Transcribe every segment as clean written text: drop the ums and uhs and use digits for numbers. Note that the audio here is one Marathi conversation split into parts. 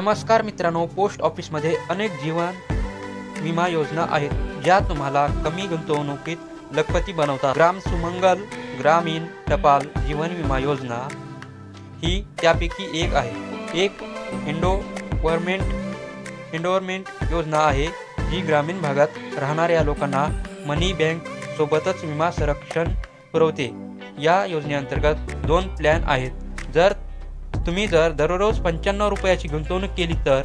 नमस्कार मित्रांनो, पोस्ट ऑफिसमध्ये अनेक जीवन विमा योजना आहेत ज्या तुम्हाला कमी गुंतवणुकीत लखपती बनवतात। ग्राम सुमंगल ग्रामीण टपाल जीवन विमा योजना ही त्यापैकी एक आहे। एक एंडोवर्मेंट योजना आहे जी ग्रामीण भागात राहणाऱ्या लोकांना मनी बँक सोबतच विमा संरक्षण पुरवते। या योजनेअंतर्गत दोन प्लॅन आहेत। जर तुम्ही दररोज 95 रुपयाची गुंतवणूक केली तर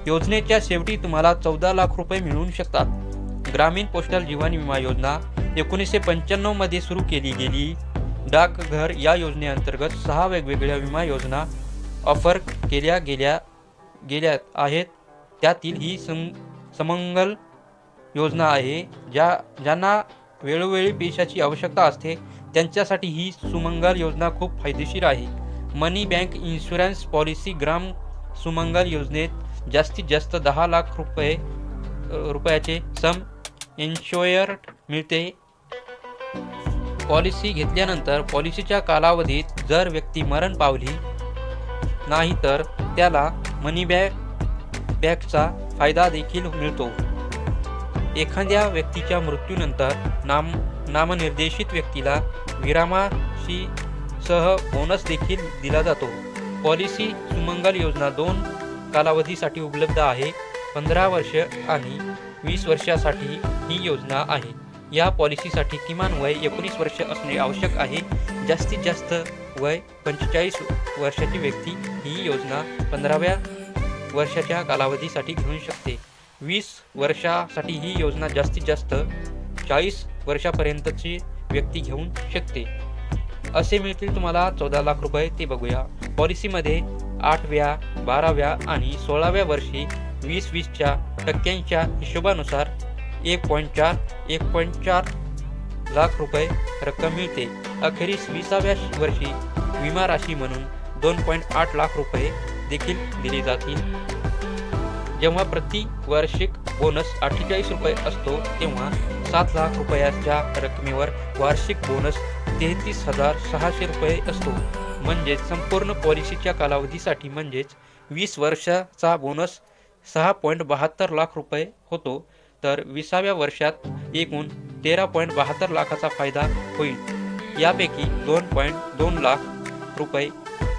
योजनेच्या शेवटी तुम्हाला 14 लाख रुपये मिळू शकतात। ग्रामीण पोस्टल जीवन विमा योजना 1995 मध्ये सुरू केली गेली। डाकघर या योजनेअंतर्गत 6 वेगवेगळ्या विमा योजना ऑफर केल्या गेल्या आहेत। त्यातील ही सुमंगल योजना आहे। ज्यांना वेळोवेळी पैशाची आवश्यकता असते त्यांच्यासाठी ही सुमंगल योजना खूप फायदेशीर आहे। मनी बँक इन्शुरन्स पॉलिसी ग्राम सुमंगल योजनेत जास्तीत जास्त 10 लाख रुपयाचे सम इन्शुअर्ड मिळते। पॉलिसी घेतल्यानंतर पॉलिसीच्या कालावधीत जर व्यक्ती मरण पावली नाही तर त्याला मनी बॅकचा फायदा देखील मिळतो। एखाद्या व्यक्तीच्या मृत्यूनंतर नामनिर्देशित व्यक्तीला विरामाशी सह बोनस देखील दिला जातो। पॉलिसी सुमंगल योजना 2 कालावधीसाठी उपलब्ध आहे। 15 वर्ष आणि 20 वर्षासाठी ही योजना आहे। या पॉलिसीसाठी किमान वय 19 वर्ष असणे आवश्यक आहे। जास्तीत जास्त वय 45 वर्षाची व्यक्ती ही योजना 15व्या वर्षाच्या कालावधीसाठी घेऊ शकते। 20 वर्षासाठी ही योजना जास्तीत जास्त 40 वर्षापर्यंतची व्यक्ती घेऊ शकते। असे मिळतील तुम्हाला 14 लाख रुपये, ते बघूया। पॉलिसीमध्ये 8व्या 12व्या आणि 16व्या वर्षी 20-20च्या टक्क्यांच्या हिशोबानुसार 1.4 लाख रुपये रक्कम मिळते। अखेरीस 20व्या वर्षी विमा राशी म्हणून 2.8 लाख रुपये देखील दिले जातील। जेव्हा प्रति वार्षिक बोनस 48 रुपये असतो तेव्हा 7 लाख रुपयाच्या रकमेवर वार्षिक बोनस 33,600 रुपये असतो। म्हणजे संपूर्ण पॉलिसीच्या कालावधीसाठी म्हणजेच 20 वर्षाचा बोनस 6.72 लाख रुपये होतो। तर 20व्या वर्षात एकूण 13.72 लाखाचा फायदा होईल। यापैकी 2.2 लाख रुपये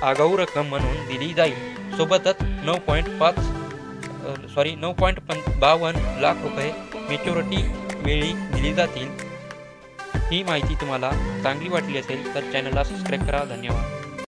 आगाऊ रक्कम म्हणून दिली जाईल। सोबतच 9.52 लाख रुपये मॅच्युरिटी वेळी दिली जातील। ही माहिती तुम्हाला चांगली वाटली असेल तर चॅनलला सबस्क्राईब करा। धन्यवाद।